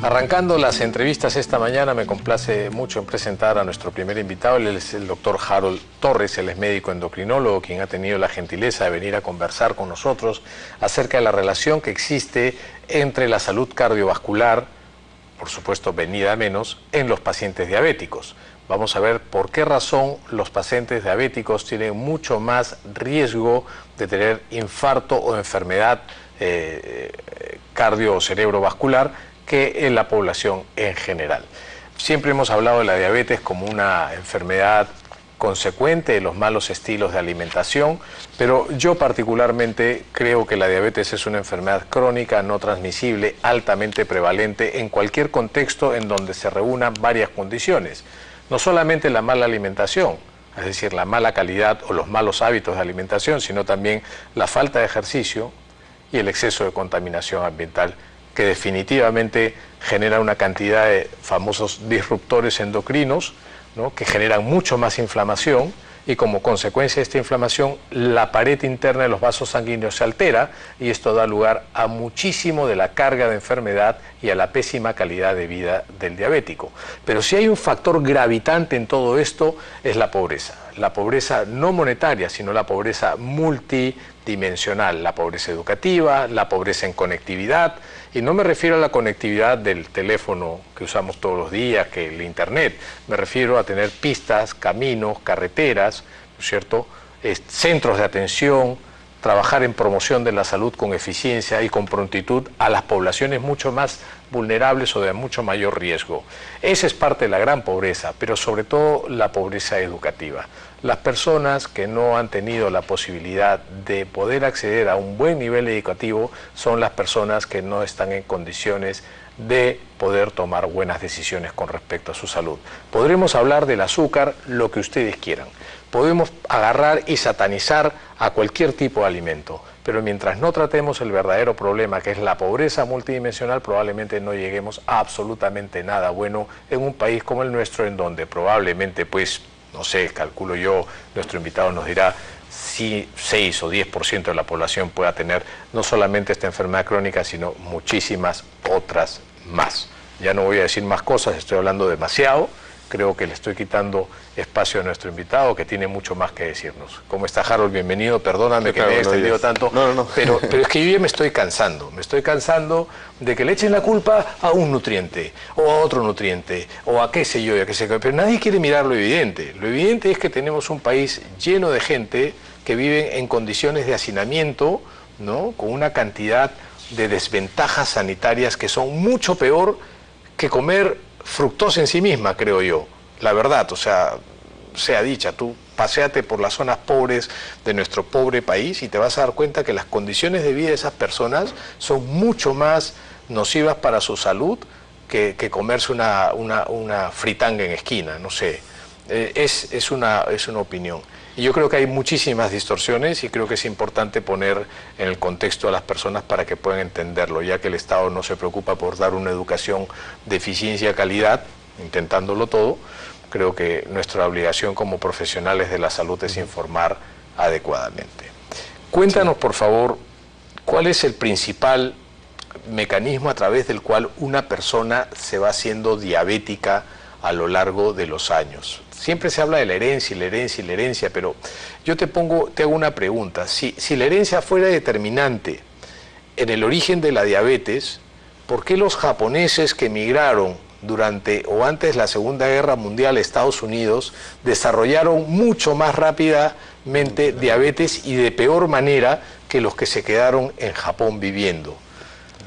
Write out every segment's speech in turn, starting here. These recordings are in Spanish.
Arrancando las entrevistas esta mañana, me complace mucho en presentar a nuestro primer invitado. Él es el doctor Harold Torres, él es médico endocrinólogo, quien ha tenido la gentileza de venir a conversar con nosotros acerca de la relación que existe entre la salud cardiovascular, por supuesto venida a menos, en los pacientes diabéticos. Vamos a ver por qué razón los pacientes diabéticos tienen mucho más riesgo de tener infarto o enfermedad cardio o cerebrovascular que en la población en general. Siempre hemos hablado de la diabetes como una enfermedad consecuente de los malos estilos de alimentación, pero yo particularmente creo que la diabetes es una enfermedad crónica, no transmisible, altamente prevalente en cualquier contexto en donde se reúnan varias condiciones. No solamente la mala alimentación, es decir, la mala calidad o los malos hábitos de alimentación, sino también la falta de ejercicio y el exceso de contaminación ambiental, que definitivamente genera una cantidad de famosos disruptores endocrinos, ¿no?, que generan mucho más inflamación, y como consecuencia de esta inflamación la pared interna de los vasos sanguíneos se altera, y esto da lugar a muchísimo de la carga de enfermedad y a la pésima calidad de vida del diabético. Pero si hay un factor gravitante en todo esto, es la pobreza no monetaria, sino la pobreza multidimensional, la pobreza educativa, la pobreza en conectividad. Y no me refiero a la conectividad del teléfono que usamos todos los días, que el internet. Me refiero a tener pistas, caminos, carreteras, ¿no es cierto?, centros de atención, trabajar en promoción de la salud con eficiencia y con prontitud a las poblaciones mucho más vulnerables o de mucho mayor riesgo. Esa es parte de la gran pobreza, pero sobre todo la pobreza educativa. Las personas que no han tenido la posibilidad de poder acceder a un buen nivel educativo son las personas que no están en condiciones de poder tomar buenas decisiones con respecto a su salud. Podremos hablar del azúcar lo que ustedes quieran. Podemos agarrar y satanizar a cualquier tipo de alimento, pero mientras no tratemos el verdadero problema, que es la pobreza multidimensional, probablemente no lleguemos a absolutamente nada bueno en un país como el nuestro, en donde probablemente, pues, no sé, calculo yo, nuestro invitado nos dirá, si 6 o 10% de la población pueda tener no solamente esta enfermedad crónica, sino muchísimas otras más. Ya no voy a decir más cosas, estoy hablando demasiado. Creo que le estoy quitando espacio a nuestro invitado, que tiene mucho más que decirnos. ¿Cómo está, Harold? Bienvenido. Perdóname que me he extendido tanto. No. Pero es que yo ya me estoy cansando. Me estoy cansando de que le echen la culpa a un nutriente, o a otro nutriente, o a qué sé yo, pero nadie quiere mirar lo evidente. Lo evidente es que tenemos un país lleno de gente que vive en condiciones de hacinamiento, ¿no?, con una cantidad de desventajas sanitarias que son mucho peor que comer fructosa en sí misma, creo yo. La verdad, o sea dicha, tú paséate por las zonas pobres de nuestro pobre país y te vas a dar cuenta que las condiciones de vida de esas personas son mucho más nocivas para su salud que comerse una fritanga en esquina, no sé. Es una opinión. Y yo creo que hay muchísimas distorsiones y creo que es importante poner en el contexto a las personas para que puedan entenderlo, ya que el Estado no se preocupa por dar una educación de eficiencia y calidad, intentándolo todo. Creo que nuestra obligación como profesionales de la salud es informar adecuadamente. Cuéntanos, por favor, ¿cuál es el principal mecanismo a través del cual una persona se va haciendo diabética a lo largo de los años? Siempre se habla de la herencia, pero yo te hago una pregunta. Si la herencia fuera determinante en el origen de la diabetes, ¿por qué los japoneses que emigraron durante o antes de la Segunda Guerra Mundial a Estados Unidos desarrollaron mucho más rápidamente diabetes y de peor manera que los que se quedaron en Japón viviendo?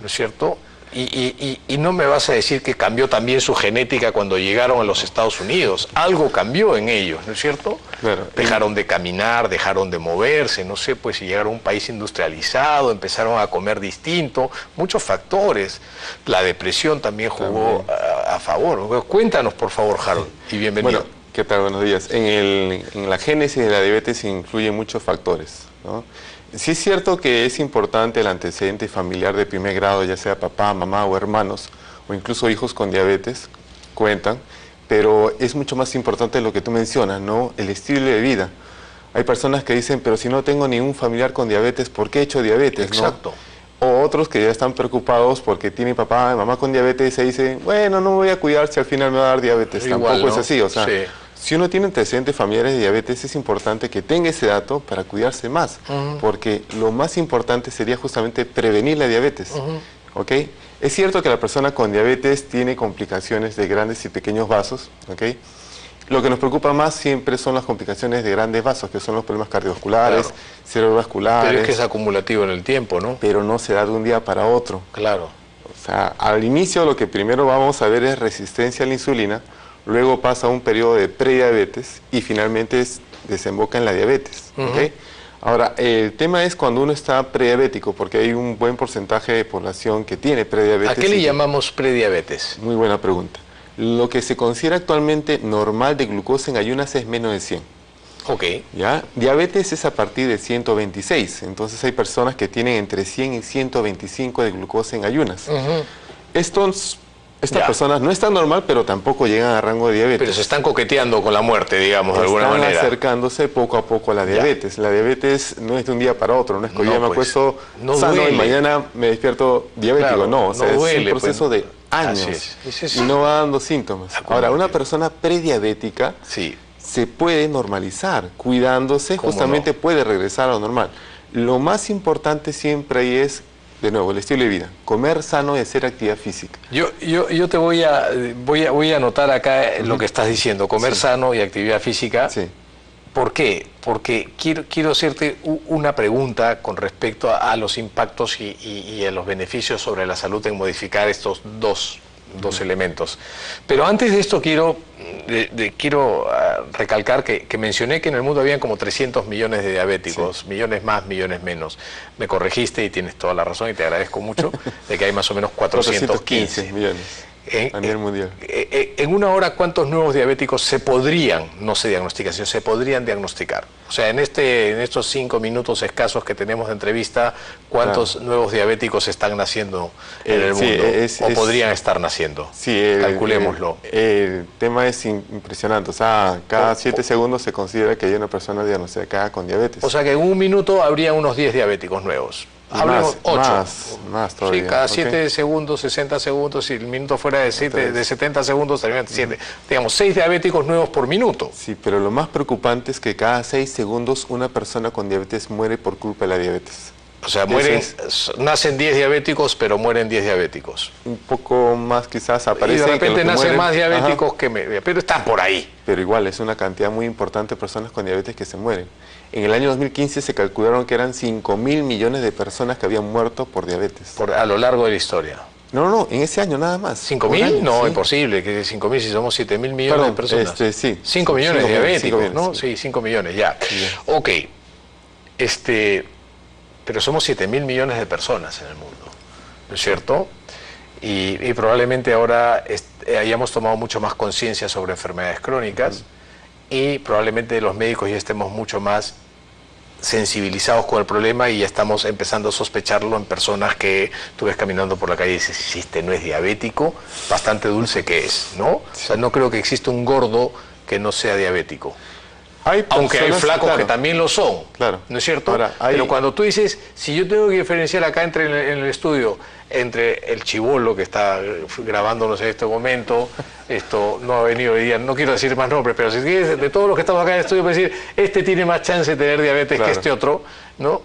¿No es cierto? Y no me vas a decir que cambió también su genética cuando llegaron a los Estados Unidos. Algo cambió en ellos, ¿no es cierto? Claro. Dejaron de caminar, dejaron de moverse, no sé, pues si llegaron a un país industrializado, empezaron a comer distinto, muchos factores. La depresión también jugó a favor. Cuéntanos, por favor, Harold, y bienvenido. Bueno, ¿qué tal? Buenos días. En la génesis de la diabetes influyen muchos factores, ¿no? Sí es cierto que es importante el antecedente familiar de primer grado, ya sea papá, mamá o hermanos, o incluso hijos con diabetes, cuentan, pero es mucho más importante lo que tú mencionas, ¿no?, el estilo de vida. Hay personas que dicen, pero si no tengo ningún familiar con diabetes, ¿por qué he hecho diabetes? Exacto. ¿No? O otros que ya están preocupados porque tienen papá y mamá con diabetes y se dicen, bueno, no me voy a cuidar si al final me va a dar diabetes. Igual, tampoco ¿no? es así, o sea, Sí. si uno tiene antecedentes familiares de diabetes, es importante que tenga ese dato para cuidarse más, porque lo más importante sería justamente prevenir la diabetes, ¿ok? Es cierto que la persona con diabetes tiene complicaciones de grandes y pequeños vasos, ¿ok? Lo que nos preocupa más siempre son las complicaciones de grandes vasos, que son los problemas cardiovasculares, Claro. cerebrovasculares. Pero es que es acumulativo en el tiempo, ¿no? Pero no se da de un día para otro. Claro. O sea, al inicio lo que primero vamos a ver es resistencia a la insulina, luego pasa un periodo de prediabetes y finalmente desemboca en la diabetes, ¿ok? Ahora, el tema es cuando uno está prediabético, porque hay un buen porcentaje de población que tiene prediabetes. ¿A qué le llamamos prediabetes? Muy buena pregunta. Lo que se considera actualmente normal de glucosa en ayunas es menos de 100. Ok. ¿Ya? Diabetes es a partir de 126, entonces hay personas que tienen entre 100 y 125 de glucosa en ayunas. Estas Ya. personas no están normal, pero tampoco llegan a rango de diabetes. Pero se están coqueteando con la muerte, digamos, de alguna Están manera. acercándose poco a poco a la diabetes. La diabetes no es de un día para otro, no es que hoy No, día me pues, acuesto no sano duele. y mañana me despierto diabético. Claro, no, o sea, no es duele, un proceso pues. de años Así es. y no va dando síntomas. Ahora, una persona prediabética Sí. se puede normalizar, cuidándose, ¿Cómo justamente puede regresar a lo normal. Lo más importante siempre ahí es, de nuevo, el estilo de vida, comer sano y hacer actividad física. Yo te voy a anotar acá lo que estás diciendo, comer sano y actividad física. Sí. ¿Por qué? Porque quiero hacerte una pregunta con respecto a los impactos y a los beneficios sobre la salud en modificar estos dos elementos. Pero antes de esto quiero recalcar que mencioné que en el mundo habían como 300 millones de diabéticos, millones más, millones menos. Me corregiste y tienes toda la razón y te agradezco mucho de que hay más o menos 415 millones a nivel mundial. En una hora, ¿cuántos nuevos diabéticos se podrían, no se diagnostican, sino se podrían diagnosticar? O sea, en estos 5 minutos escasos que tenemos de entrevista, ¿cuántos nuevos diabéticos están naciendo en el mundo? ¿O podrían estar naciendo? Sí, calculémoslo. El tema es impresionante. O sea, cada 7 segundos se considera que hay una persona diagnosticada con diabetes. O sea que en un minuto habría unos 10 diabéticos nuevos. Hablemos 8. Más todavía. Sí, cada 7 segundos, 60 segundos, si el minuto fuera de 70 segundos, estarían 7. Digamos, 6 diabéticos nuevos por minuto. Sí, pero lo más preocupante es que cada 6 segundos una persona con diabetes muere por culpa de la diabetes. O sea, nacen 10 diabéticos, pero mueren 10 diabéticos. Un poco más quizás Y aparecen. de repente nacen más diabéticos Ajá. pero están por ahí. Pero igual es una cantidad muy importante de personas con diabetes que se mueren. En el año 2015 se calcularon que eran 5.000 millones de personas que habían muerto por diabetes. A lo largo de la historia. No, en ese año nada más. ¿5.000? No, sí. imposible, que 5.000 si somos 7.000 millones Perdón, de personas. sí. 5 millones de 5 diabéticos, millones, ¿no? sí. Sí, 5 millones, ya. Sí. Ok. Pero somos 7.000 millones de personas en el mundo, ¿no es cierto? Y probablemente ahora hayamos tomado mucho más conciencia sobre enfermedades crónicas y probablemente los médicos ya estemos mucho más sensibilizados con el problema y ya estamos empezando a sospecharlo en personas que tú ves caminando por la calle y dices, si este no es diabético, bastante dulce que es, ¿no? O sea, no creo que exista un gordo que no sea diabético. Aunque hay flacos que también lo son, ¿no es cierto? Ahora, pero cuando tú dices, si yo tengo que diferenciar acá en el estudio, entre el chibolo que está grabándonos en este momento, esto no ha venido hoy día, no quiero decir más nombres, pero si quieres, de todos los que estamos acá en el estudio, puedes decir, este tiene más chance de tener diabetes que este otro, ¿no?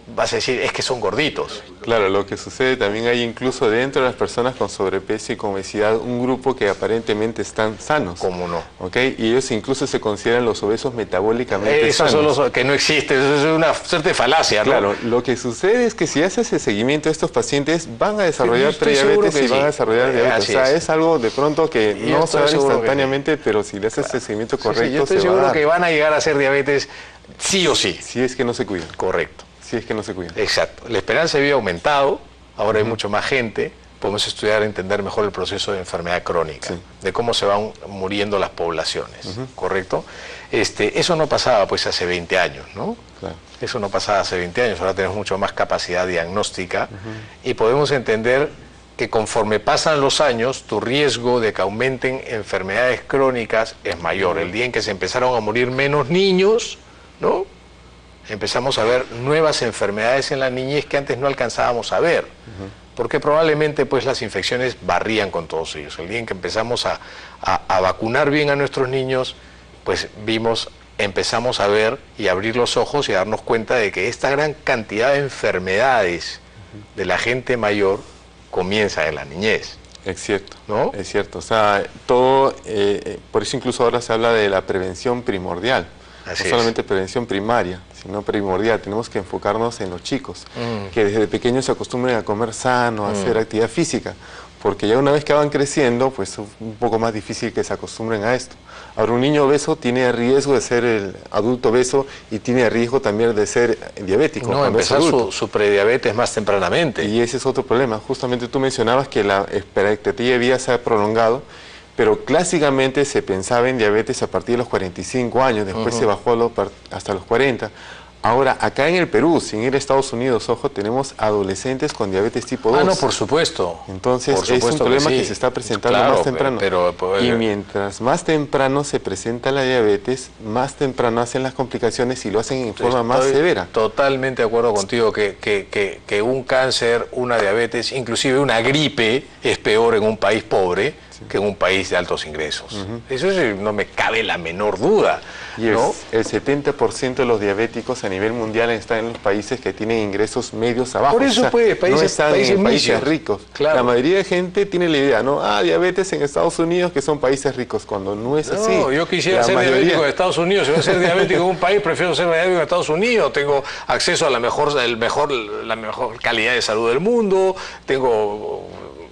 Vas a decir, es que son gorditos. Claro, lo que sucede también hay incluso dentro de las personas con sobrepeso y con obesidad un grupo que aparentemente están sanos. ¿Cómo no? ¿Ok? Y ellos incluso se consideran los obesos metabólicamente Esos sanos. son los que no existen, eso es una suerte de falacia, ¿no? Claro, lo que sucede es que si haces el seguimiento de estos pacientes van a desarrollar prediabetes y van a desarrollar diabetes. O sea, es algo de pronto que no se da instantáneamente, pero si le haces el seguimiento correcto, yo estoy seguro que van a llegar a ser diabetes sí o sí. Si es que no se cuidan. Correcto. Si es que no se cuidan. Exacto. La esperanza de vida ha aumentado, ahora hay mucho más gente, podemos estudiar, entender mejor el proceso de enfermedad crónica, de cómo se van muriendo las poblaciones, ¿correcto? Eso no pasaba pues hace 20 años, ¿no? Claro. Eso no pasaba hace 20 años, ahora tenemos mucho más capacidad diagnóstica y podemos entender que conforme pasan los años, tu riesgo de que aumenten enfermedades crónicas es mayor. El día en que se empezaron a morir menos niños ¿no? Empezamos a ver nuevas enfermedades en la niñez que antes no alcanzábamos a ver, porque probablemente pues las infecciones barrían con todos ellos. El día en que empezamos a vacunar bien a nuestros niños, pues empezamos a ver y abrir los ojos y a darnos cuenta de que esta gran cantidad de enfermedades de la gente mayor comienza en la niñez. Es cierto, ¿no? Es cierto. O sea, todo, por eso incluso ahora se habla de la prevención primordial. Así no solamente prevención primaria, sino primordial. Tenemos que enfocarnos en los chicos, que desde pequeños se acostumbren a comer sano, a hacer actividad física, porque ya una vez que van creciendo, pues es un poco más difícil que se acostumbren a esto. Ahora, un niño obeso tiene riesgo de ser el adulto obeso y tiene riesgo también de ser diabético. No, empezar su prediabetes más tempranamente. Y ese es otro problema. Justamente tú mencionabas que la expectativa de vida se ha prolongado, pero clásicamente se pensaba en diabetes a partir de los 45 años, después se bajó hasta los 40. Ahora, acá en el Perú, sin ir a Estados Unidos, ojo, tenemos adolescentes con diabetes tipo 2. Ah, no, por supuesto. Entonces, es un problema que se está presentando más temprano. Y mientras más temprano se presenta la diabetes, más temprano hacen las complicaciones y lo hacen en forma más severa. Totalmente de acuerdo contigo que un cáncer, una diabetes, inclusive una gripe, es peor en un país pobre que en un país de altos ingresos. Eso sí, no me cabe la menor duda. Y ¿no? el 70% de los diabéticos a nivel mundial están en los países que tienen ingresos medios abajo. Por eso, pues, no están en países ricos. Claro. La mayoría de gente tiene la idea, ¿no? Ah, diabetes en Estados Unidos, que son países ricos, cuando no es así. No, yo quisiera ser diabético en Estados Unidos. Si voy a ser diabético en un país, prefiero ser diabético en Estados Unidos. Tengo acceso a la mejor calidad de salud del mundo.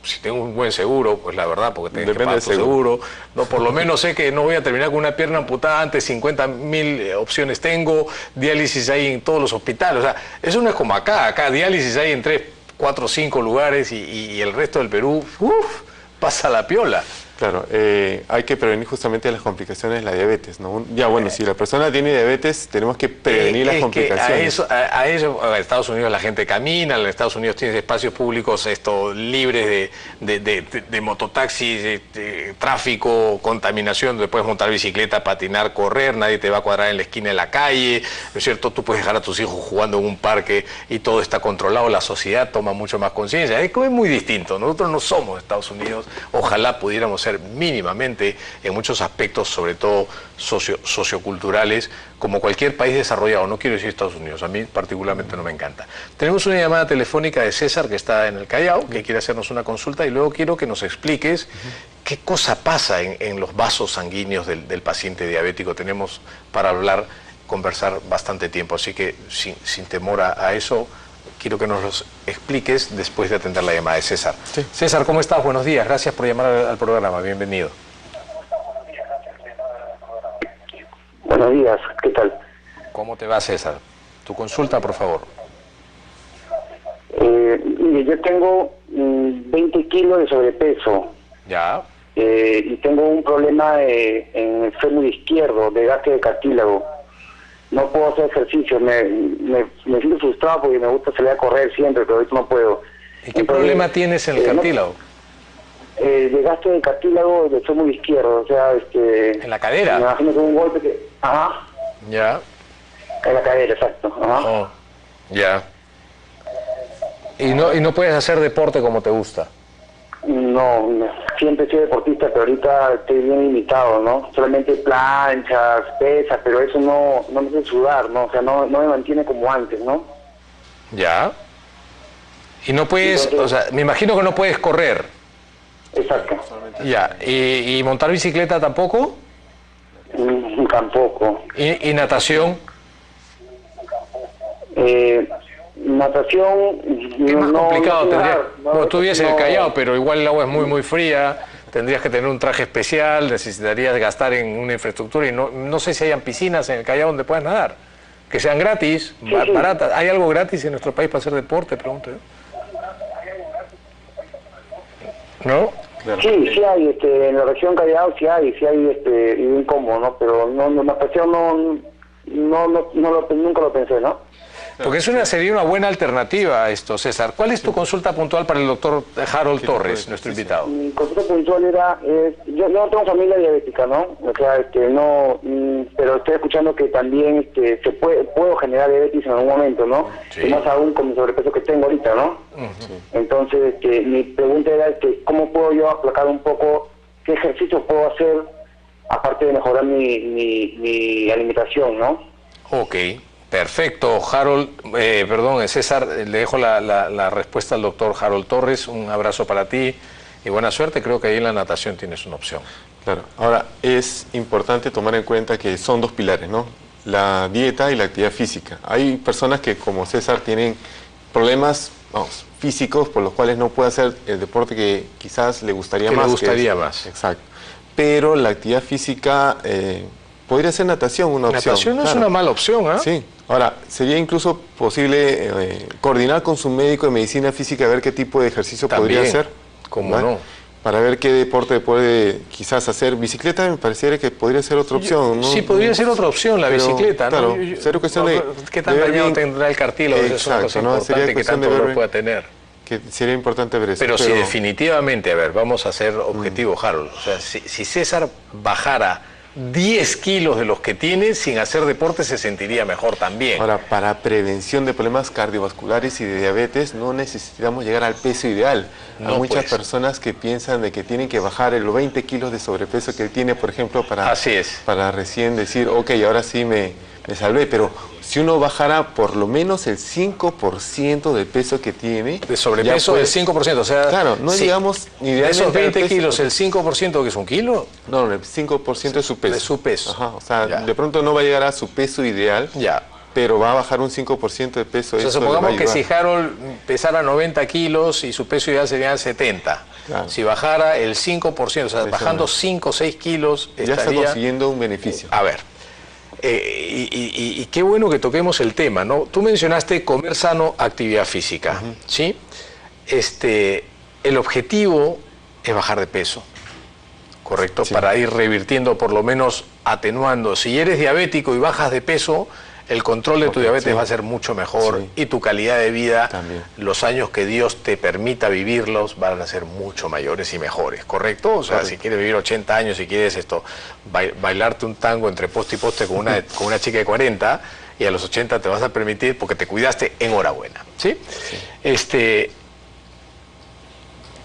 Si tengo un buen seguro, pues la verdad, porque tengo que pagar tu seguro. No, por lo menos sé que no voy a terminar con una pierna amputada antes, 50.000 opciones tengo, diálisis hay en todos los hospitales. O sea, eso no es como acá diálisis hay en 3, 4, 5 lugares y el resto del Perú, pasa la piola. Claro, hay que prevenir justamente las complicaciones de la diabetes, ¿no? Ya bueno, si la persona tiene diabetes, tenemos que prevenir las complicaciones. A eso, en Estados Unidos la gente camina, en Estados Unidos tienes espacios públicos libres de mototaxis, de tráfico, contaminación, donde puedes montar bicicleta, patinar, correr, nadie te va a cuadrar en la esquina de la calle, ¿no es cierto? Tú puedes dejar a tus hijos jugando en un parque y todo está controlado, la sociedad toma mucho más conciencia. Es muy distinto, nosotros no somos Estados Unidos, ojalá pudiéramos ser mínimamente en muchos aspectos, sobre todo socioculturales, como cualquier país desarrollado. No quiero decir Estados Unidos, a mí particularmente no me encanta. Tenemos una llamada telefónica de César, que está en el Callao, que quiere hacernos una consulta, y luego quiero que nos expliques qué cosa pasa en los vasos sanguíneos del paciente diabético. Tenemos para conversar bastante tiempo, así que sin temor a eso, quiero que nos los expliques después de atender la llamada de César. Sí. César, ¿cómo estás? Buenos días, gracias por llamar al programa, bienvenido. Buenos días, ¿qué tal? ¿Cómo te va, César? Tu consulta, por favor. Mire, yo tengo 20 kilos de sobrepeso. Ya. Y tengo un problema en el fémur izquierdo, de desgaste de cartílago. No puedo hacer ejercicio, me siento frustrado porque me gusta salir a correr siempre, pero ahorita no puedo. ¿Y qué problema tienes en el cartílago? Desgaste de cartílago del fémur izquierdo, o sea, ¿En la cadera? Me imagino que un golpe que... Ajá. Ya. En la cadera, exacto. Ajá. Oh, ya. ¿Y no puedes hacer deporte como te gusta? No, siempre he sido deportista, pero ahorita estoy bien limitado, ¿no? Solamente planchas, pesas, pero eso no me hace sudar, ¿no? O sea, no me mantiene como antes, ¿no? Ya. Y no puedes, entonces, o sea, me imagino que no puedes correr. Exacto. Ya. ¿Y montar bicicleta tampoco? Tampoco. ¿Y natación? Natación... Es más complicado, tú vives en el Callao, pero igual el agua es muy fría, tendrías que tener un traje especial, necesitarías gastar en una infraestructura y no sé si hayan piscinas en el Callao donde puedas nadar, que sean gratis, baratas. ¿Hay algo gratis en nuestro país para hacer deporte? Pregunto yo. ¿No? Sí hay, en la región Callao sí hay bien cómodo, ¿no? Pero natación nunca lo pensé, ¿no? Porque sería una buena alternativa a esto, César. ¿Cuál es tu consulta puntual para el doctor Harold Torres, nuestro invitado? Mi consulta puntual yo no tengo familia diabética, ¿no? O sea, no, pero estoy escuchando que también puedo generar diabetes en algún momento, ¿no? Sí. Y más aún con el sobrepeso que tengo ahorita, ¿no? Entonces, mi pregunta era ¿cómo puedo yo aplacar un poco, qué ejercicio puedo hacer, aparte de mejorar mi alimentación, ¿no? Ok, perfecto. Harold, César, le dejo la respuesta al doctor Harold Torres. Un abrazo para ti y buena suerte. Creo que ahí en la natación tienes una opción. Claro. Ahora, es importante tomar en cuenta que son dos pilares, ¿no? La dieta y la actividad física. Hay personas que, como César, tienen problemas físicos por los cuales no puede hacer el deporte que quizás le gustaría más. Exacto. Pero la actividad física podría ser natación una opción. Natación no es una mala opción, ¿ah? Sí. Ahora, sería incluso posible coordinar con su médico de medicina física a ver qué tipo de ejercicio podría hacer. ¿Cómo no? Para ver qué deporte puede quizás hacer. Bicicleta me pareciera que podría ser otra opción, ¿no? Sí, podría ser otra opción la bicicleta, claro, ¿no? Sería cuestión de ¿qué tan dañado tendrá el cartílago? Eso es una cosa importante que tanto dolor pueda tener. Que sería importante ver eso. Pero sí, definitivamente, a ver, vamos a ser objetivos, Harold. O sea, si César bajara 10 kilos de los que tiene, sin hacer deporte se sentiría mejor también. Ahora, para prevención de problemas cardiovasculares y de diabetes no necesitamos llegar al peso ideal. Hay muchas personas que piensan de que tienen que bajar los 20 kilos de sobrepeso que él tiene, por ejemplo, para recién decir, ok, ahora sí me salvé, pero si uno bajara por lo menos el 5% del peso que tiene... De sobrepeso del 5%, o sea... Claro, no digamos... De esos 20 kilos, ¿el 5% que es un kilo? No, el 5% de su peso. De su peso. Ajá, o sea, de pronto no va a llegar a su peso ideal, pero va a bajar un 5% de peso. O sea, supongamos que si Harold pesara 90 kilos y su peso ideal sería 70. Claro. Si bajara el 5%, o sea, bajando 5 o 6 kilos... Ya está consiguiendo un beneficio. A ver... y qué bueno que toquemos el tema, ¿no? Tú mencionaste comer sano, actividad física, ¿sí? El objetivo es bajar de peso, ¿correcto? Sí. Para ir revirtiendo, por lo menos atenuando. Si eres diabético y bajas de peso, el control de tu diabetes va a ser mucho mejor y tu calidad de vida, los años que Dios te permita vivirlos van a ser mucho mayores y mejores, ¿correcto? O sea, si quieres vivir 80 años, si quieres bailarte un tango entre poste y poste con una chica de 40 y a los 80 te vas a permitir porque te cuidaste, enhorabuena, ¿sí?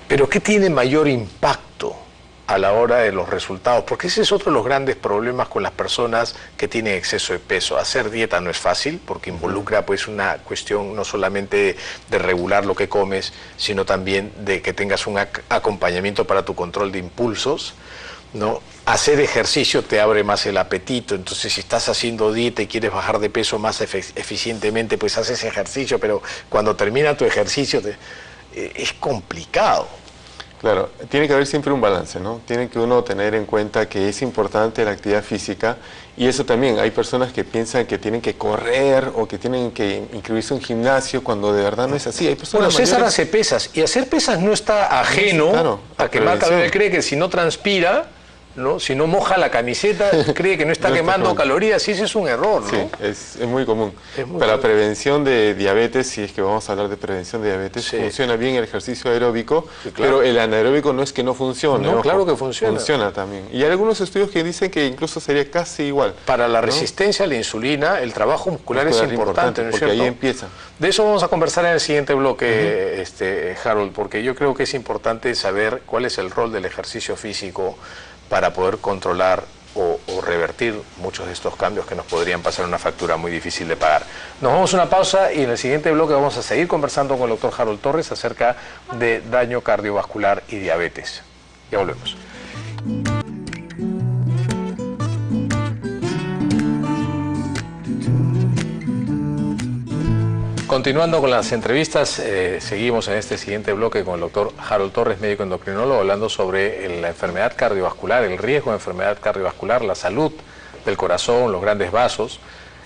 Pero ¿qué tiene mayor impacto a la hora de los resultados? Porque ese es otro de los grandes problemas con las personas que tienen exceso de peso. Hacer dieta no es fácil porque involucra pues una cuestión no solamente de regular lo que comes, sino también de que tengas un acompañamiento para tu control de impulsos, ¿no? Hacer ejercicio te abre más el apetito, entonces si estás haciendo dieta y quieres bajar de peso más eficientemente, pues haces ejercicio, pero cuando termina tu ejercicio es complicado. Claro, tiene que haber siempre un balance, ¿no? Tiene que uno tener en cuenta que es importante la actividad física y eso también, hay personas que piensan que tienen que correr o que tienen que inscribirse en un gimnasio cuando de verdad no es así. Hay personas César hace pesas y hacer pesas no está ajeno a que Marca Bebel cree que si no transpira, ¿no? Si no moja la camiseta, cree que no está quemando calorías, y ese es un error, ¿no? Sí, es muy común. Para la prevención de diabetes, si es que vamos a hablar de prevención de diabetes, funciona bien el ejercicio aeróbico, pero el anaeróbico no es que no funcione. No, claro que funciona. Funciona también. Y hay algunos estudios que dicen que incluso sería casi igual. Para la resistencia a la insulina, el trabajo muscular es importante, ¿no es cierto? Porque ahí empieza. De eso vamos a conversar en el siguiente bloque, Harold, porque yo creo que es importante saber cuál es el rol del ejercicio físico para poder controlar o revertir muchos de estos cambios que nos podrían pasar una factura muy difícil de pagar. Nos vamos a una pausa y en el siguiente bloque vamos a seguir conversando con el doctor Harold Torres acerca de daño cardiovascular y diabetes. Ya volvemos. Continuando con las entrevistas, seguimos en este siguiente bloque con el doctor Harold Torres, médico endocrinólogo, hablando sobre la enfermedad cardiovascular, el riesgo de enfermedad cardiovascular, la salud del corazón, los grandes vasos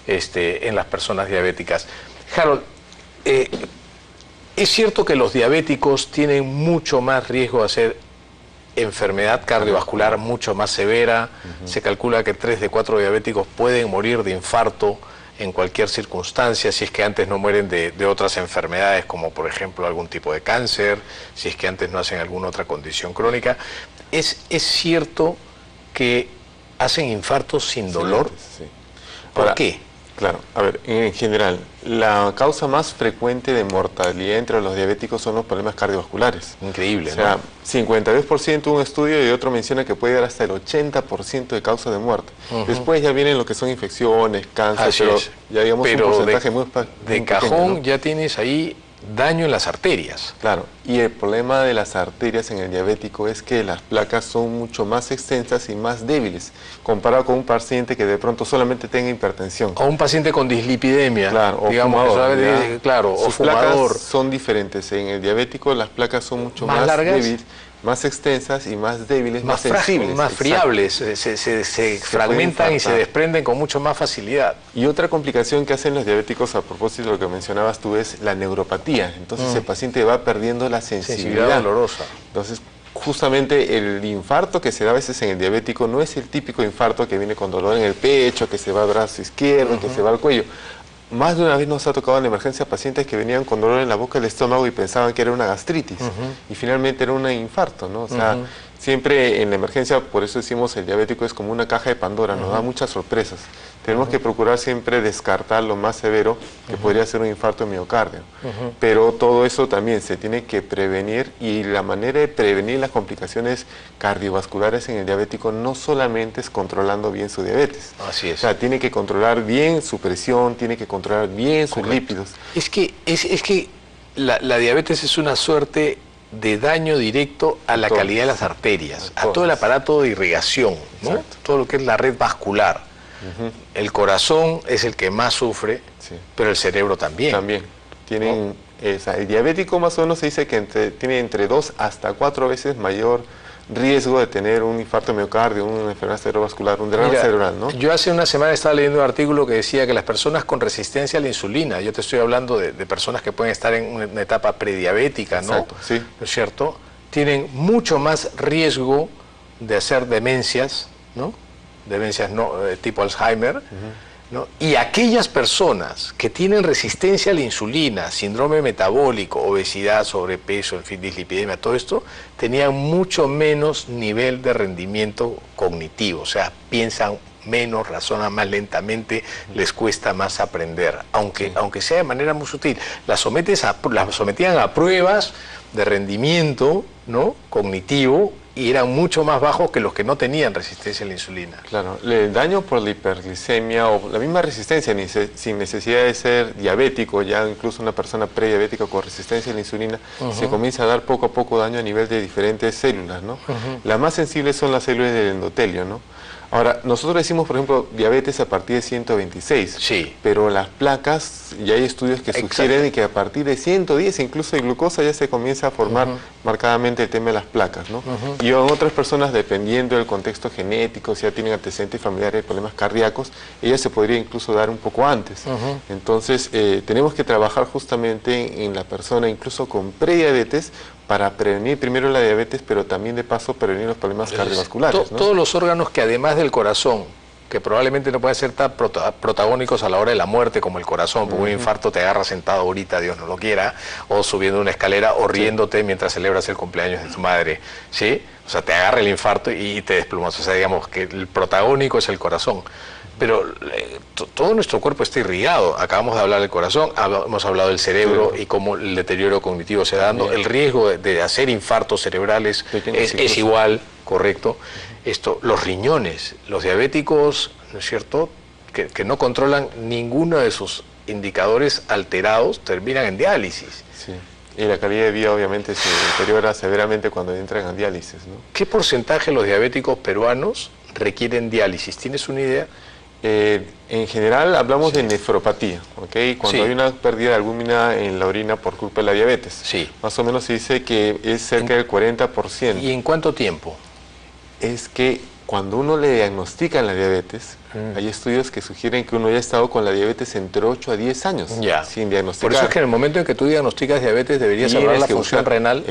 en las personas diabéticas. Harold, ¿es cierto que los diabéticos tienen mucho más riesgo de hacer enfermedad cardiovascular mucho más severa? Se calcula que 3 de 4 diabéticos pueden morir de infarto en cualquier circunstancia, si es que antes no mueren de otras enfermedades, como por ejemplo algún tipo de cáncer, si es que antes no hacen alguna otra condición crónica. ¿Es cierto que hacen infartos sin dolor? Sí. ¿Por qué? Claro, a ver, en general, la causa más frecuente de mortalidad entre los diabéticos son los problemas cardiovasculares. Increíble, o sea, ¿no? 52% un estudio y otro menciona que puede llegar hasta el 80% de causa de muerte. Después ya vienen lo que son infecciones, cáncer, pero ya digamos un porcentaje muy de cajón pequeño, ¿no? Ya tienes ahí daño en las arterias. Claro, y el problema de las arterias en el diabético es que las placas son mucho más extensas y más débiles, comparado con un paciente que de pronto solamente tenga hipertensión. O un paciente con dislipidemia, claro, o digamos, fumador, claro, sus o fumador. Placas son diferentes. En el diabético las placas son mucho más largas, débiles, más extensas y más débiles, más sensibles. Más friables, se fragmentan y se desprenden con mucho más facilidad. Y otra complicación que hacen los diabéticos, a propósito de lo que mencionabas tú, es la neuropatía. Entonces el paciente va perdiendo la sensibilidad dolorosa. Entonces, justamente el infarto que se da a veces en el diabético no es el típico infarto que viene con dolor en el pecho, que se va al brazo izquierdo, que se va al cuello. Más de una vez nos ha tocado en la emergencia pacientes que venían con dolor en la boca del estómago y pensaban que era una gastritis y finalmente era un infarto, ¿no? O sea, siempre en la emergencia, por eso decimos el diabético es como una caja de Pandora, nos da muchas sorpresas. Tenemos que procurar siempre descartar lo más severo que podría ser un infarto de miocardio. Pero todo eso también se tiene que prevenir y la manera de prevenir las complicaciones cardiovasculares en el diabético no solamente es controlando bien su diabetes. Así es. O sea, tiene que controlar bien su presión, tiene que controlar bien sus lípidos. Es que la diabetes es una suerte de daño directo a la calidad de las arterias, a todo el aparato de irrigación, ¿no? Todo lo que es la red vascular. El corazón es el que más sufre, pero el cerebro también. También. Tienen, el diabético más o menos se dice que tiene entre 2 hasta 4 veces mayor riesgo de tener un infarto de miocardio, una enfermedad cerebrovascular, un derrame cerebral, ¿no? Yo hace una semana estaba leyendo un artículo que decía que las personas con resistencia a la insulina, yo te estoy hablando de personas que pueden estar en una etapa prediabética, ¿no? Exacto, sí. ¿No es cierto? Tienen mucho más riesgo de hacer demencias, ¿no? Demencias tipo Alzheimer, ¿no? Y aquellas personas que tienen resistencia a la insulina, síndrome metabólico, obesidad, sobrepeso, en fin, dislipidemia, todo esto, tenían mucho menos nivel de rendimiento cognitivo, o sea, piensan menos, razonan más lentamente, les cuesta más aprender, aunque sea de manera muy sutil. Las sometían a pruebas de rendimiento, ¿no?, cognitivo, y eran mucho más bajos que los que no tenían resistencia a la insulina. Claro, el daño por la hiperglicemia o la misma resistencia, sin necesidad de ser diabético, ya incluso una persona prediabética con resistencia a la insulina, se comienza a dar poco a poco daño a nivel de diferentes células, ¿no? Las más sensibles son las células del endotelio, ¿no? Ahora, nosotros decimos, por ejemplo, diabetes a partir de 126, sí, pero las placas, ya hay estudios que sugieren que a partir de 110, incluso de glucosa, ya se comienza a formar marcadamente el tema de las placas, ¿no? Y en otras personas, dependiendo del contexto genético, si ya tienen antecedentes familiares de problemas cardíacos, ella se podría incluso dar un poco antes. Entonces, tenemos que trabajar justamente en la persona, incluso con prediabetes, para prevenir primero la diabetes, pero también de paso prevenir los problemas cardiovasculares, ¿no? Todos los órganos que además del corazón, que probablemente no pueden ser tan protagónicos a la hora de la muerte como el corazón, porque un infarto te agarra sentado ahorita, Dios no lo quiera, o subiendo una escalera, o riéndote mientras celebras el cumpleaños de tu madre, ¿sí? O sea, te agarra el infarto y te desplumas. O sea, digamos que el protagónico es el corazón. Pero todo nuestro cuerpo está irrigado. Acabamos de hablar del corazón, hemos hablado del cerebro y cómo el deterioro cognitivo se da dando. El riesgo de hacer infartos cerebrales es igual, correcto. Los riñones, los diabéticos, ¿no es cierto?, que no controlan ninguno de sus indicadores alterados, terminan en diálisis. Sí. Y la calidad de vida obviamente se deteriora severamente cuando entran en diálisis, ¿no? ¿Qué porcentaje de los diabéticos peruanos requieren diálisis? ¿Tienes una idea? En general hablamos de nefropatía, ¿ok? Cuando hay una pérdida de albúmina en la orina por culpa de la diabetes. Más o menos se dice que es cerca del 40%. ¿Y en cuánto tiempo? Es que cuando uno le diagnostican la diabetes, hay estudios que sugieren que uno ya ha estado con la diabetes entre 8 a 10 años sin diagnosticar. Por eso es que en el momento en que tú diagnosticas diabetes deberías hablar la función renal,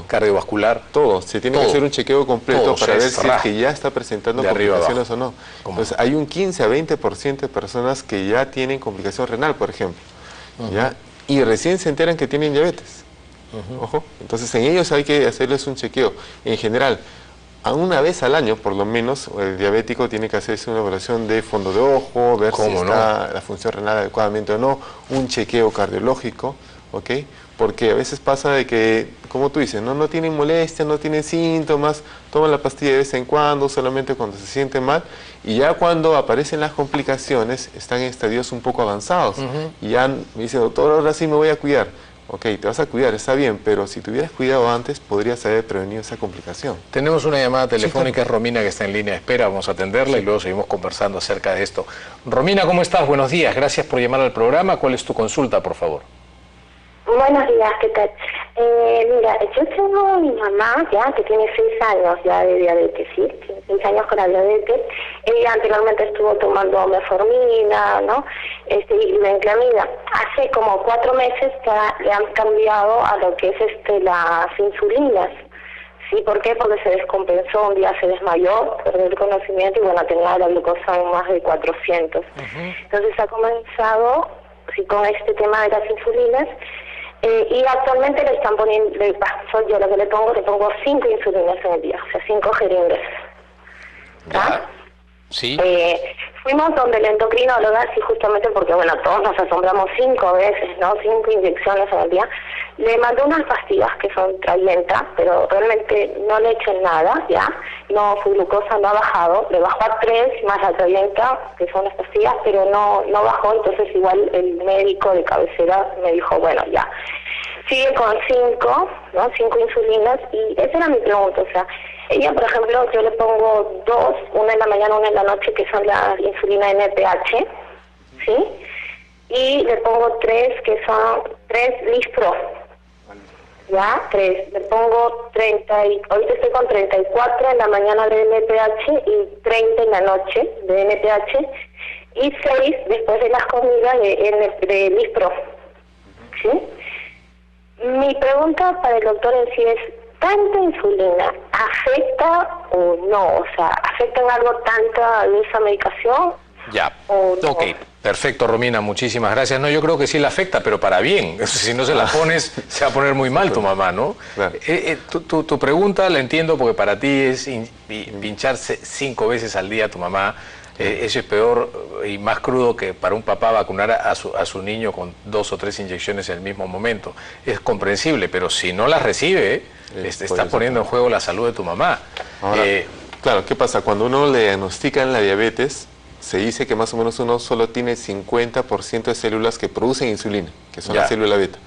cardiovascular. Todo. Se tiene que hacer un chequeo completo para ver si es que ya está presentando complicaciones o no. Entonces hay un 15 a 20% de personas que ya tienen complicación renal, por ejemplo. ¿Ya? Y recién se enteran que tienen diabetes. Ojo. Entonces en ellos hay que hacerles un chequeo. En general, a una vez al año, por lo menos, el diabético tiene que hacerse una evaluación de fondo de ojo, ver si está la función renal adecuadamente o no, un chequeo cardiológico, ¿ok? Porque a veces pasa de que, como tú dices, no tienen molestias, no tienen síntomas, toman la pastilla de vez en cuando, solamente cuando se sienten mal, y ya cuando aparecen las complicaciones, están en estadios un poco avanzados, y ya me dicen, doctor, ahora sí me voy a cuidar. Ok, te vas a cuidar, está bien, pero si te hubieras cuidado antes, podrías haber prevenido esa complicación. Tenemos una llamada telefónica, es Romina, que está en línea de espera, vamos a atenderla y luego seguimos conversando acerca de esto. Romina, ¿cómo estás? Buenos días, gracias por llamar al programa. ¿Cuál es tu consulta, por favor? Buenos días, ¿qué tal? Mira, yo tengo a mi mamá ya que tiene 6 años ya de diabetes, ¿sí? Tiene 6 años con la diabetes. Ella anteriormente estuvo tomando metformina, ¿no? Y menclamida. Hace como 4 meses ya le han cambiado a lo que es las insulinas. ¿Sí? ¿Por qué? Porque se descompensó, un día se desmayó, perdió el conocimiento y bueno, tenía la glucosa en más de 400. Entonces ha comenzado, sí, con este tema de las insulinas. Y actualmente le están poniendo, soy yo lo que le pongo 5 insulinas en el día, o sea, 5 jeringas. ¿Está? Sí. Fuimos donde la endocrinóloga, sí, justamente porque, bueno, todos nos asombramos 5 veces, ¿no? 5 inyecciones en el día. Le mandó unas pastillas que son Trayenta, pero realmente no le echen nada, ¿ya? No, su glucosa no ha bajado, le bajó a 3 más la Trayenta, que son las pastillas, pero no bajó, entonces igual el médico de cabecera me dijo, bueno, ya. Sigue con 5, ¿no? 5 insulinas, y esa era mi pregunta, o sea, ella, por ejemplo, yo le pongo 2, una en la mañana, una en la noche, que son la insulina NPH, ¿sí? Y le pongo 3, que son 3 Lispro, ¿ya? 3. Le pongo 30, ahorita estoy con 34 en la mañana de NPH y 30 en la noche de NPH, y 6 después de las comidas de Lispro, ¿sí? Mi pregunta para el doctor en sí es, ¿tanta insulina afecta o no? O sea, ¿afecta en algo tanta de esa medicación? Ya, ¿o no? ok, perfecto, Romina, muchísimas gracias. No, yo creo que sí la afecta, pero para bien. Si no se la pones, se va a poner muy mal tu mamá, ¿no? Claro. Tu pregunta la entiendo porque para ti es pincharse 5 veces al día a tu mamá. Eso es peor y más crudo que para un papá vacunar a su niño con 2 o 3 inyecciones en el mismo momento. Es comprensible, pero si no las recibe, está poniendo en juego la salud de tu mamá. Ahora, claro, ¿qué pasa? Cuando uno le diagnostican la diabetes, se dice que más o menos uno solo tiene 50% de células que producen insulina, que son las células beta.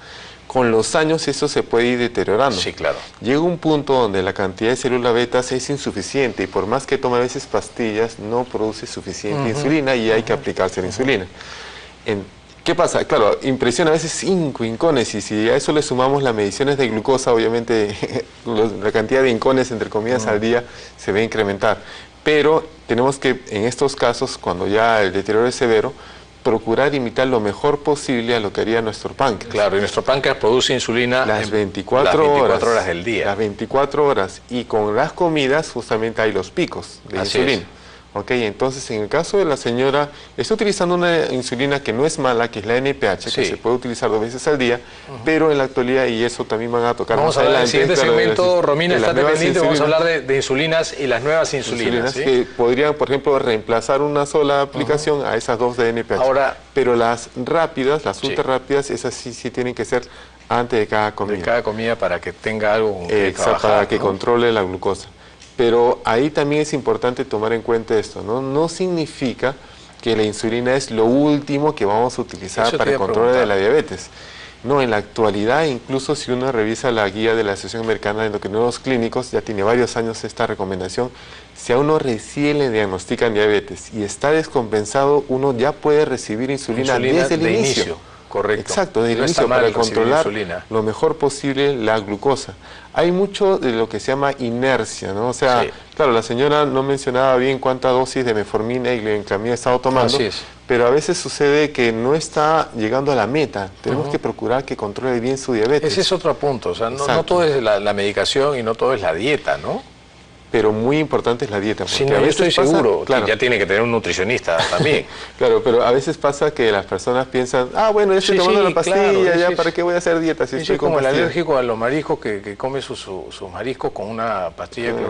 Con los años eso se puede ir deteriorando. Sí, claro. Llega un punto donde la cantidad de células betas es insuficiente y por más que tome a veces pastillas, no produce suficiente insulina y hay que aplicarse la insulina. ¿Qué pasa? Claro, impresiona a veces 5 incones y si a eso le sumamos las mediciones de glucosa, obviamente la cantidad de incones, entre comillas, al día se va a incrementar. Pero tenemos que, en estos casos, cuando ya el deterioro es severo, procurar imitar lo mejor posible a lo que haría nuestro páncreas. Claro, y nuestro páncreas produce insulina las 24 horas del día. Las 24 horas. Y con las comidas justamente hay los picos de insulina. Ok, entonces en el caso de la señora, está utilizando una insulina que no es mala, que es la NPH, que se puede utilizar 2 veces al día, pero en la actualidad, y eso también van a tocar más adelante. En el siguiente segmento, Romina, estate pendiente, vamos a hablar de insulinas y las nuevas insulinas. ¿Sí? Que podrían, por ejemplo, reemplazar una sola aplicación a esas 2 de NPH. Ahora, pero las rápidas, las ultra rápidas, esas sí tienen que ser antes de cada comida. De cada comida para que tenga algo con que trabajar, para que controle la glucosa. Pero ahí también es importante tomar en cuenta esto, ¿no? No significa que la insulina es lo último que vamos a utilizar para el control de la diabetes. No, en la actualidad, incluso si uno revisa la guía de la Asociación Americana de Endocrinólogos Clínicos, ya tiene varios años esta recomendación, si a uno recién le diagnostican diabetes y está descompensado, uno ya puede recibir insulina desde el inicio. Correcto. Exacto, desde el No está inicio, mal para recibir controlar insulina. lo mejor posible la glucosa. Hay mucho de lo que se llama inercia, ¿no? O sea, Sí. claro, la señora no mencionaba bien cuánta dosis de metformina y glucosamina estaba tomando, Así es. pero a veces sucede que no está llegando a la meta. Tenemos que procurar que controle bien su diabetes. Ese es otro punto, o sea, no Exacto. todo es la medicación y no todo es la dieta, ¿no? Pero muy importante es la dieta. Sí, porque no, a yo veces estoy pasa- seguro, claro, que ya tiene que tener un nutricionista también. claro, pero a veces pasa que las personas piensan, bueno, ya estoy Sí, tomando sí, la pastilla, claro, ya sí, para sí. qué voy a hacer dieta si Sí, estoy sí, con como el pastilla. alérgico a los mariscos que come sus mariscos con una pastilla de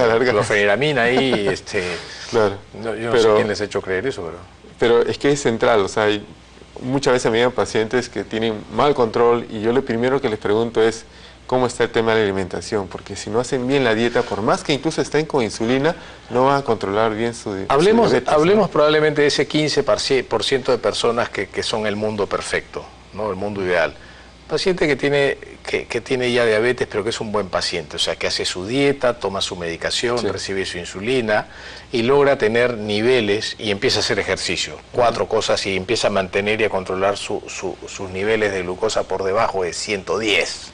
Alarga. clorofeniramina ahí, Claro. yo no sé quién les ha hecho creer eso, Pero es que es central, o sea, muchas veces me llegan pacientes que tienen mal control y yo lo primero que les pregunto es cómo está el tema de la alimentación, porque si no hacen bien la dieta, por más que incluso estén con insulina, no van a controlar bien su Hablemos diabetes, ¿no? probablemente de ese 15% de personas que son el mundo perfecto, ¿no? El mundo ideal. Paciente que tiene ya diabetes, pero que es un buen paciente, o sea, que hace su dieta, toma su medicación, Sí. recibe su insulina y logra tener niveles y empieza a hacer ejercicio. 4 cosas y empieza a mantener y a controlar sus niveles de glucosa por debajo de 110,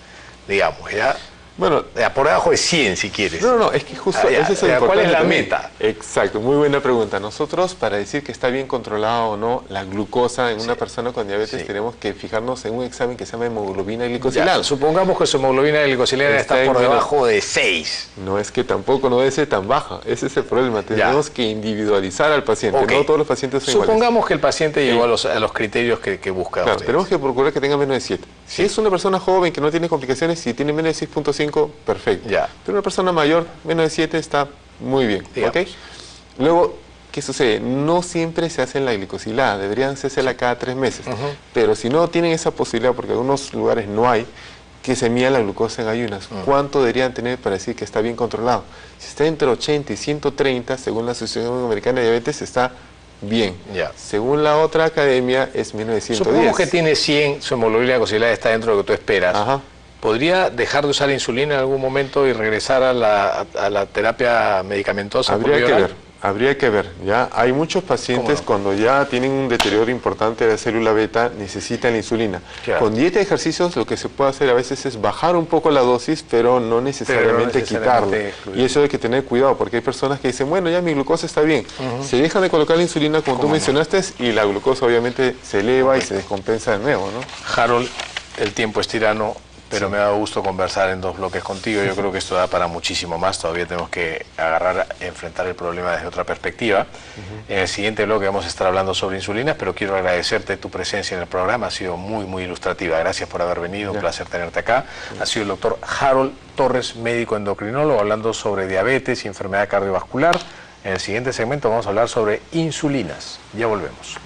digamos, ¿ya? Bueno, Por debajo de 100 si quieres. no, es que justo Ya, ese es el ya, ¿cuál es la importante meta? también. Exacto, muy buena pregunta. Nosotros, para decir que está bien controlada o no la glucosa en una persona con diabetes, Sí. tenemos que fijarnos en un examen que se llama hemoglobina Ya, glicosilada. supongamos que su hemoglobina glicosilada está Está por en debajo de 6. No es que tampoco no debe ser tan baja, ese es el problema. Tenemos que individualizar al paciente, Ok. no todos los pacientes son iguales. Supongamos que el paciente llegó a los criterios que busca. Claro, usted. tenemos que procurar que tenga menos de 7. Si es una persona joven que no tiene complicaciones, si tiene menos de 6.5, perfecto. Ya. Pero una persona mayor, menos de 7, está muy bien. Digamos. ¿Ok? Luego, ¿qué sucede? No siempre se hacen la glicosilada, deberían hacerla cada 3 meses. Pero si no tienen esa posibilidad, porque en algunos lugares no hay, que se mida la glucosa en ayunas. ¿Cuánto deberían tener para decir que está bien controlado? Si está entre 80 y 130, según la Asociación Americana de Diabetes, está bien. Ya. Según la otra academia, es menos de 110. Supongamos que tiene 100, su hemoglobina glicosilada está dentro de lo que tú esperas. Ajá. ¿Podría dejar de usar insulina en algún momento y regresar a la terapia medicamentosa? por Habría vía que oral? ver, habría que ver. Ya hay muchos pacientes ¿Cómo no? cuando ya tienen un deterioro importante de la célula beta, necesitan la insulina. Claro. Con dieta y ejercicios lo que se puede hacer a veces es bajar un poco la dosis, pero no necesariamente quitarla. excluir. Y eso hay que tener cuidado, porque hay personas que dicen, bueno, ya mi glucosa está bien. Se dejan de colocar la insulina como tú ¿Cómo no? mencionaste y la glucosa obviamente se eleva y se descompensa de nuevo, ¿no? Harold, el tiempo es tirano, pero me ha dado gusto conversar en 2 bloques contigo. Yo creo que esto da para muchísimo más. Todavía tenemos que enfrentar el problema desde otra perspectiva. En el siguiente bloque vamos a estar hablando sobre insulinas, pero quiero agradecerte tu presencia en el programa. Ha sido muy, muy ilustrativa. Gracias por haber venido. Un placer tenerte acá. Ha sido el doctor Harold Torres, médico endocrinólogo, hablando sobre diabetes y enfermedad cardiovascular. En el siguiente segmento vamos a hablar sobre insulinas. Ya volvemos.